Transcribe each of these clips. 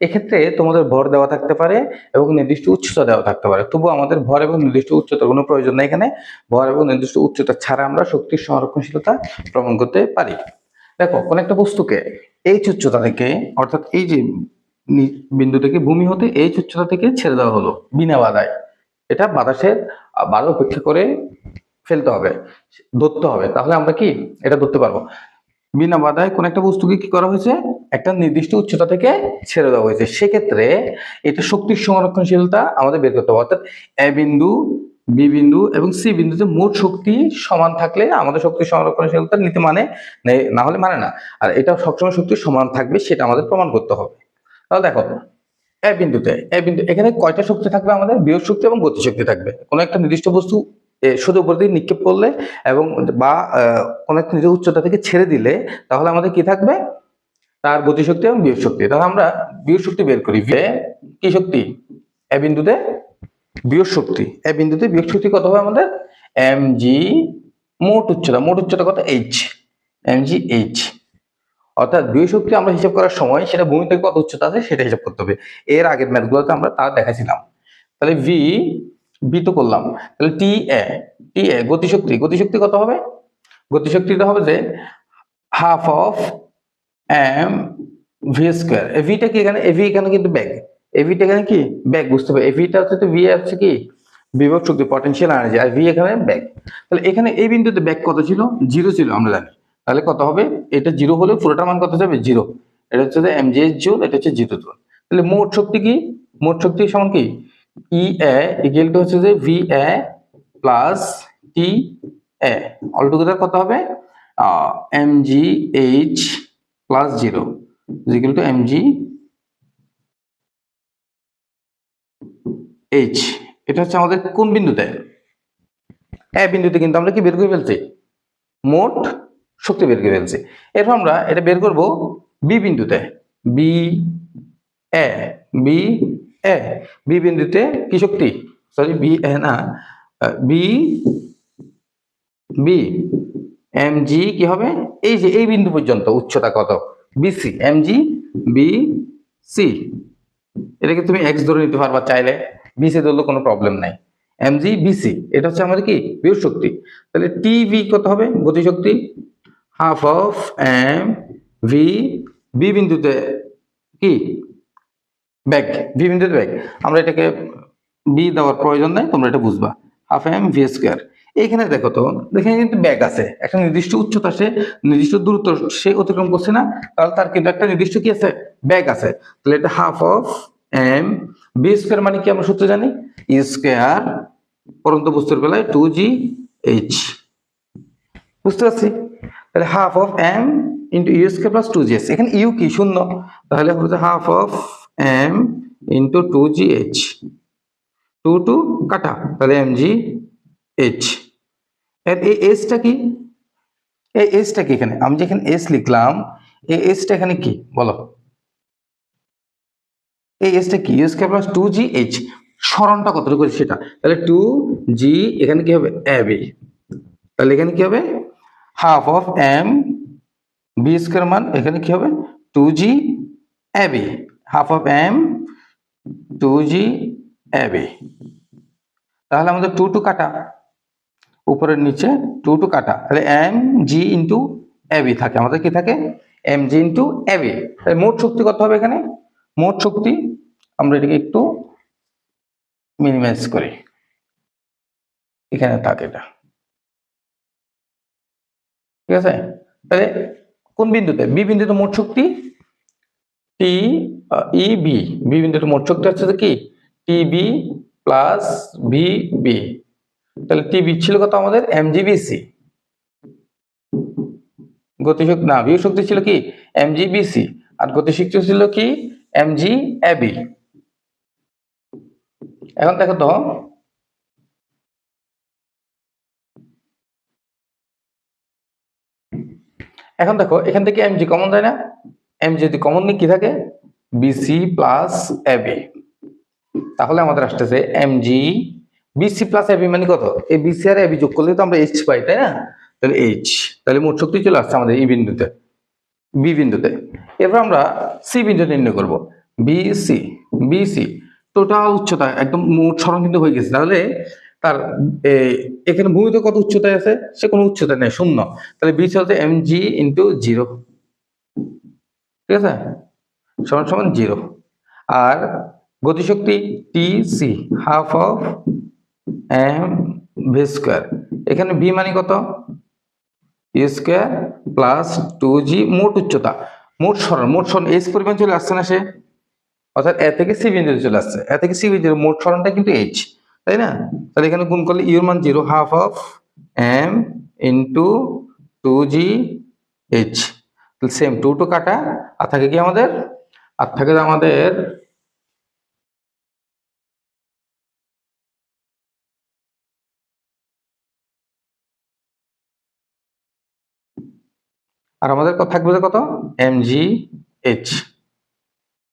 এক্ষেত্রে তোমাদের ভর দেওয়া থাকতে পারে এবং নির্দিষ্ট উচ্চতা দেওয়া থাকতে পারে, তবু আমাদের ভর এবং নির্দিষ্ট উচ্চতার কোনো প্রয়োজন নেই। এখানে ভর এবং নির্দিষ্ট উচ্চতা ছাড়া আমরা শক্তির সংরক্ষণশীলতা প্রমাণ করতে পারি। দেখো, কোন একটা বস্তুকে এইচ উচ্চতা থেকে, অর্থাৎ এই যে বিন্দু থেকে, ভূমি হতে এইচ উচ্চতা থেকে ছেড়ে দেওয়া হলো বিনা বাধায়, এটা বাতাসের বাধা উপেক্ষা করে ফেলতে হবে, ধরতে হবে, তাহলে আমরা কি এটা ধরতে পারবো। বিনা বাধায় কোন একটা বস্তুকে কি করা হয়েছে, একটা নির্দিষ্ট উচ্চতা থেকে ছেড়ে দেওয়া হয়েছে, সেক্ষেত্রে এটা শক্তির সংরক্ষণশীলতা আমাদের বের করতে হবে। অর্থাৎ এ বিন্দু, বি বিন্দু এবং সি বিন্দুতে মোট শক্তি সমান থাকলে আমাদের শক্তির সংরক্ষণশীলতা নিতে মানে, না হলে মানে না। আর এটা সবসময় শক্তি সমান থাকবে সেটা আমাদের প্রমাণ করতে হবে। তাহলে দেখো, এ বিন্দুতে, এখানে কয়টা শক্তি থাকবে আমাদের, বিয়োগ শক্তি এবং গতিশক্তি থাকবে। কোনো একটা নির্দিষ্ট বস্তু সোজা উপর দিকে নিক্ষেপ করলে এবং বা কোনো একটা নির্দিষ্ট উচ্চতা থেকে ছেড়ে দিলে তাহলে আমাদের কি থাকবে, তার গতিশক্তি এবং বিয়োগ শক্তি। তাহলে আমরা বিয়োগ শক্তি বের করি। কি শক্তি, এ বিন্দুতে বিয়োগ শক্তি, এ বিন্দুতে বিয়োগ শক্তি কত হবে আমাদের, এম জি, মোট উচ্চতা কত, এইচ, এম জি এইচ। অর্থাৎ বিয়োগ শক্তি আমরা হিসাব করার সময় সেটা ভূমি থেকে কত উচ্চতা আছে সেটা হিসাব করতে হবে। এর আগের ম্যাথগুলোতে আমরা তা দেখাছিলাম। তাহলে বি তো করলাম, তাহলে টি এ গতিশক্তি কত হবে, গতিশক্তিটা হবে যে half of M V square. ভিটা কি এখানে, এভি এখানে কিন্তু ব্যাগ, এভিটা এখানে কি ব্যাগ, বুঝতে হবে। এভিটা হচ্ছে তো, ভি হচ্ছে কি বিভব শক্তি, পটেনশিয়াল এনার্জি, আর ভি এখানে ব্যাগ। তাহলে এখানে এই বিন্দুতে ব্যাগ কত ছিল, 0 ছিল আমরা জানি। তাহলে কত হবে, এটা 0 হলে পুরোটার মান কত যাবে, 0। এটা হচ্ছে যে mgh জুল, এটা হচ্ছে 0 জুল। তাহলে মোট শক্তি কি, মোট শক্তি সমান কি, ই এ ইকুয়াল টু হচ্ছে যে V A plus T A, all together কত হবে, mgh plus 0 equal to mg H. এটা হচ্ছে আমাদের কোন বিন্দুতে, এ বিন্দুতে কিন্তু আমরা কি বের করে ফেলছি, মোট শক্তি বের করে ফেলছি। এরপর আমরা এটা বের করব বি বিন্দুতে, B A, B A, B বিন্দুতে কি শক্তি, সরি বি এ না, বি বি এম জি কি হবে, এই যে এই বিন্দু পর্যন্ত উচ্চতা কত, BC, M G B C. এটাকে তুমি এক্স ধরে নিতে পারবা চাইলে, বিসি ধরলে কোনো প্রবলেম নাই। এমজি বিসি এটা হচ্ছে আমাদের কি বিয়োগ শক্তি। তাহলে টিভি কত হবে, গতিশক্তি, half of M V, B বিন্দুতে কি ব্যাগ, ভি বিন্দুতে ব্যাগ, আমরা এটাকে বি দেওয়ার প্রয়োজন নাই, তোমরা এটা বুঝবা, হাফ এম ভি স্কোয়ার। এইখানে দেখো তো, এখানে কিন্তু ব্যাগ আছে, একটা নির্দিষ্ট উচ্চতা সে নির্দিষ্ট দূরত্ব সে অতিক্রম করছে না, তাহলে তার কিন্তু একটা নির্দিষ্ট কি আছে, ব্যাগ আছে। তাহলে এটা half of M B square, মানে কি আমরা সূত্র জানি, ই স্কোয়ার পরন্ত বস্তুর বেলায় 2gh, বুঝতে পারছি। তাহলে half of M into U square plus 2gh, এখানে ইউ কি শূন্য, তাহলে হচ্ছে half of M into 2gh, 2 কাটা, তাহলে mgh। এর এই এসটা কি, এই এসটা কি, এখানে আমি যেখানে এস লিখলাম এই এসটা এখানে কি বলো, এই এসটা কি, ইউ স্কয়ার প্লাস 2gh, সরণটা কতটুকু সেটা, তাহলে 2g এখানে কি হবে ab, তাহলে এখানে কি হবে half of M B square, মান এখানে কি হবে 2g ab, half of M 2g ab। তাহলে আমাদের 2 কাটা, উপরের নিচে 2 কাটা, তাহলে এম জি ইন্টু এবি থাকে, আমাদের কি থাকে এম জি ইন্টু এবি। তাহলে মোট শক্তি কত হবে এখানে, মোট শক্তি আমরা এটাকে একটু মিনিমাইজ করি, এখানে থাকে এটা, ঠিক আছে। তাহলে কোন বিন্দুতে, বি বিন্দুতে মোট শক্তি টি ই বি, বি বিন্দুতে মোট শক্তি হচ্ছে কি T B plus V B. তাহলে টি বি ছিল কত আমাদের এমজিবিসি, গতিশক্তি না বিয়োগ শক্তি ছিল কি এমজিবিসি, আর গতিশক্তি ছিল কি এমজি এবি। এখন দেখো তো, এখন দেখো এখান থেকে এমজি কমন যায় না, এমজি যদি কমন নিই কি থাকে বিসি প্লাস এবি, তাহলে আমাদের আসতেছে এমজি বিসি প্লাস এবি, মানে কত, এই বিসি আর এবি যোগ করলে তো আমরা এইচ পাই, তাই না, তাহলে এইচ, তাহলে মোট শক্তি চলে আসছে আমাদের এই বিন্দুতে, বি বিন্দুতে। এরপর আমরা সি বিন্দু নির্ণয় করব, বিসি, বিসি টোটাল উচ্চতা একদম মোট সরণ কিন্তু হয়ে গেছে। তাহলে তার এখানে ভূমিতে কত উচ্চতায় আছে? সে কোনো উচ্চতা নেই, শূন্য। তাহলে বিসি হচ্ছে mg ইন্টু 0, ঠিক আছে, সমান সমান 0। আর গতিশক্তি T C half of M V square, এখানে ভি মানে কত? এ স্কোয়ার প্লাস 2g মোট উচ্চতা, মোট সরণ এইচ পরিমাণ চলে আসছে না সে, অর্থাৎ এ থেকে সি বিন্দুতে চলে আসছে, এ থেকে সি বিন্দুর মোট সরণটা কিন্তু এইচ, তাই না? তাহলে এখানে গুণ করলে ইউর মান 0, half of M into 2g H, same 2 two কাটা, আর থাকে কি আমাদের? আর থাকে আমাদের থাকবে কত? mg h,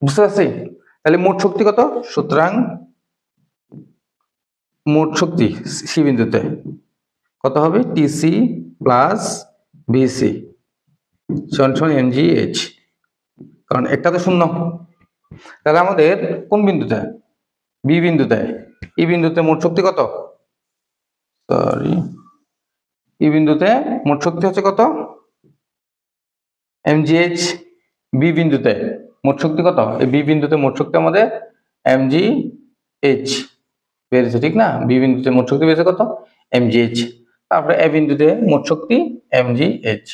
বুঝতে পারছি? তাহলে মোট শক্তি কত? সুতরাং মোট শক্তি সি বিন্দুতে কত হবে? টিসি প্লাস ভিসি সমান সমান mg h, কারণ একটা তো শূন্য। তাহলে আমাদের কোন বিন্দুতে? বি বিন্দুতে। ই বিন্দুতে মোট শক্তি কত? সরি, ই বিন্দুতে মোট শক্তি হচ্ছে কত? mgh। বি বিন্দুতে মোট শক্তি কত? এই বি বিন্দুতে মোট শক্তি আমাদের mgh বেড়েছে, ঠিক না? বি বিন্দুতে মোট শক্তি বেড়েছে কত? mgh। তারপরে এ বিন্দুতে মোট শক্তি mgh।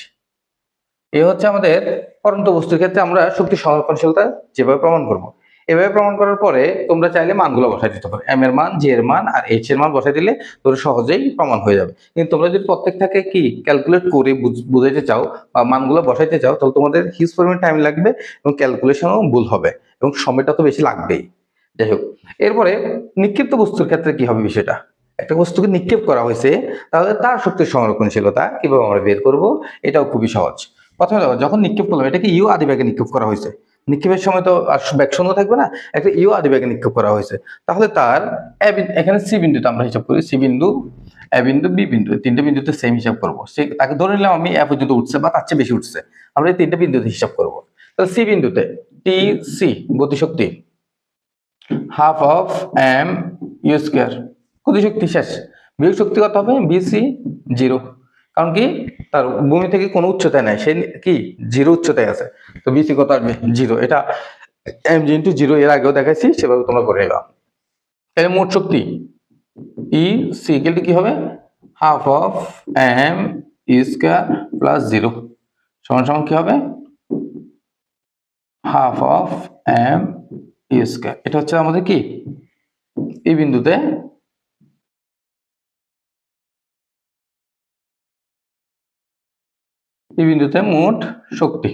এ হচ্ছে আমাদের পরন্ত বস্তুর ক্ষেত্রে আমরা শক্তি সংরক্ষণশীলতা যেভাবে প্রমাণ করব। এভাবে প্রমাণ করার পরে তোমরা চাইলে মানগুলো বসাই দিতে পারো, এম এর মান, জি এর মান আর এইচ এর মান বসাই দিলে তোমরা সহজেই প্রমাণ হয়ে যাবে। কিন্তু তোমরা যদি প্রত্যেকটাকে কি ক্যালকুলেট করে বুঝাইতে চাও বা মানগুলো বসাইতে চাও, তাহলে তোমাদের হিউজ পরিমাণ টাইম লাগবে এবং ক্যালকুলেশনও ভুল হবে এবং সময়টা তো বেশি লাগবেই। যাই হোক, এরপরে নিক্ষিপ্ত বস্তুর ক্ষেত্রে কি হবে বিষয়টা? একটা বস্তুকে নিক্ষেপ করা হয়েছে, তাহলে তার শক্তির সংরক্ষণশীলতা কিভাবে আমরা বের করব? এটাও খুবই সহজ। প্রথমে দেখো, যখন নিক্ষেপ করলাম এটাকে ইউ আদি ব্যাগে নিক্ষেপ করা হয়েছে, নিক্ষেপের সময় তো আর ব্যাগ শূন্য থাকবে না, একটা ইউ আদি ব্যাগে নিক্ষেপ করা হয়েছে। তাহলে তার এখানে সি বিন্দুতে আমরা হিসাব করি, সি বিন্দু, এ বিন্দু, বি বিন্দু, তিনটে বিন্দুতে সেম হিসাব করবো। সে তাকে ধরে নিলাম আমি এ পর্যন্ত উঠছে বা তার চেয়ে বেশি উঠছে, আমরা এই তিনটে বিন্দুতে হিসাব করবো। তাহলে সি বিন্দুতে টি সি গতিশক্তি half of M U square, গতিশক্তি শেষ। বিয়োগ শক্তি কত হবে? বিসি 0, কারণ কি তার ভূমি থেকে কোনো উচ্চতায় নাই, সে কি 0 উচ্চতায় আছে, তো বিসি কত আসবে? 0। এটা mg ইন্টু 0 এর আগেও দেখাইছি, সেভাবে তোমরা করে নিবা। তাহলে মোট শক্তি ই সি ইকুয়াল টু কি হবে? Half of M E square plus 0 সমান সমান কি হবে? Half of M E square. এটা হচ্ছে আমাদের কি এই বিন্দুতে মোট শক্তি।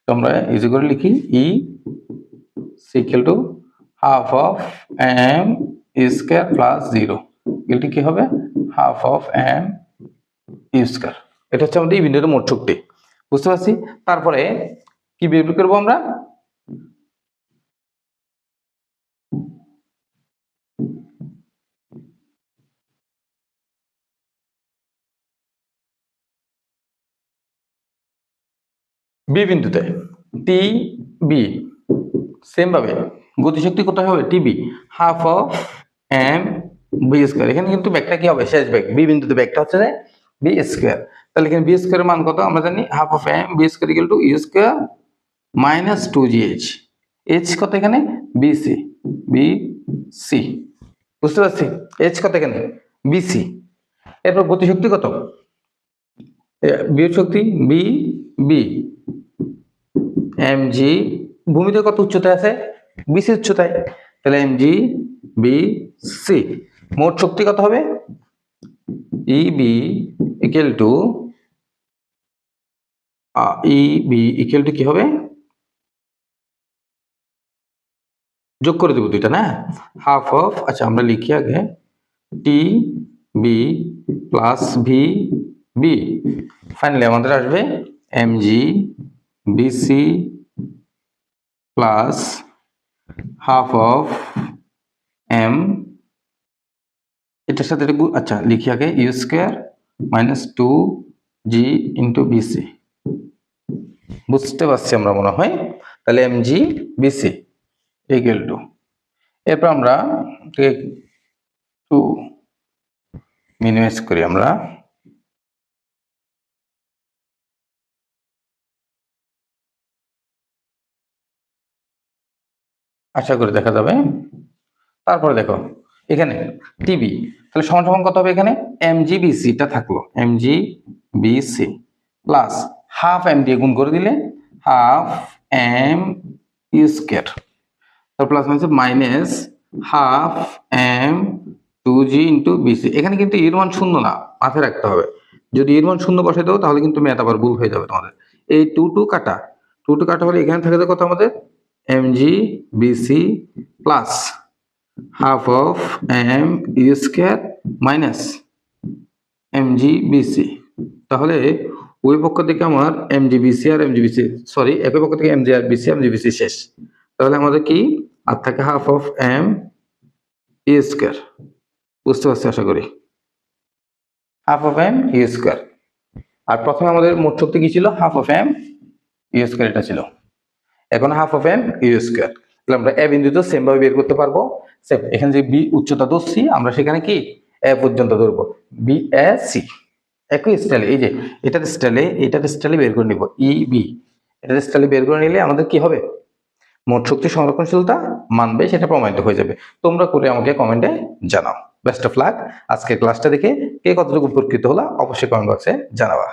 আমরা ইজি করে লিখি E C equal to half of M E square plus 0, এটি কি হবে? Half of M E square. এটা হচ্ছে আমাদের এই বিন্দুতে মোট শক্তি, বুঝতে পারছি? তারপরে কি বের করবো আমরা? বি বিন্দুতে টি বি সেম ভাবে গতিশক্তি কোথায় হবে? TB half of M B square. এখানে কিন্তু ব্যাগটা কি হবে? শেষ ব্যাগ। বি বিন্দুতে ব্যাগটা হচ্ছে বি স্কয়ার। তাহলে এখানে বি স্কয়ারের মান কত? আমরা জানি half of M B square equal to U square minus 2gh। H কত এখানে? বিসি, বিসি, বুঝতে পারছি? এইচ কত এখানে? বিসি। এরপর গতিশক্তি কত? বিয়োগ শক্তি বি বি mg, ভূমিতে কত উচ্চতায় আছে? বিসি উচ্চতায়, তাহলে mg বিসি। মোট শক্তি কত হবে? EB ইকুয়াল টু কি হবে? যোগ করে দেবো দুইটা না, হাফ অফ, আচ্ছা আমরা লিখি আগে T B plus V B, finally আমাদের আসবে mg BC plus half of M, এটার সাথে আচ্ছা লিখি আগে U square minus 2g into BC. বুঝতে পারছি আমরা মনে হয়। তাহলে এমজি বিসি ইকুয়াল টু, এরপর আমরা একটু মিনিমাইজ করি আমরা। আশা করি দেখা যাবে। তারপরে দেখো এখানে টিবি, তাহলে সমান সমান কত হবে? এখানে এমজিবিসিটা থাকলো, এমজিবিসি প্লাস হাফ এম দিয়ে গুণ করে দিলে হাফ এম স্কয়ার, তার প্লাস হচ্ছে minus half M 2g into BC. এখানে কিন্তু এর মান শূন্য না, মাথায় রাখতে হবে। যদি এর মান শূন্য বসাই দাও তাহলে কিন্তু ম্যাথ আবার ভুল হয়ে যাবে তোমাদের। এই টু কাটা, টু কাটা হলে এখানে থাকে কত আমাদের? MG BC plus half of M square minus MG BC. তাহলে ওই পক্ষ থেকে আমার এমজিবিসি আর এমজিবিসি, সরি একই পক্ষ থেকে এমজি আর বিসি এমজিবিসি শেষ। তাহলে আমাদের কি আর থাকে? Half of M square. বুঝতে পারছি আশা করি, হাফ অফ এম স্কয়ার। আর প্রথমে আমাদের মোট শক্তি কি ছিল? হাফ অফ এম স্কয়ার এটা ছিল, এখন হাফ অফ এম স্কয়ার। তাহলে আমরা এ বিন্দু তো সেম ভাবে বের করতে পারবো। সেম এখানে যে বি উচ্চতা ধরছি আমরা, সেখানে কি এ পর্যন্ত ধরবো, বি এ সি। একই স্টাইলে এই যে এটার স্টাইলে বের করে নিব, ই বি এটার স্টাইলে বের করে নিলে আমাদের কি হবে? মোট শক্তি সংরক্ষণশীলতা মানবে, সেটা প্রমাণিত হয়ে যাবে। তোমরা করে আমাকে কমেন্টে জানাও। Best of luck. আজকের ক্লাসটা দেখে কে কতটুকু উপকৃত হলো অবশ্যই কমেন্ট বক্সে জানাবা।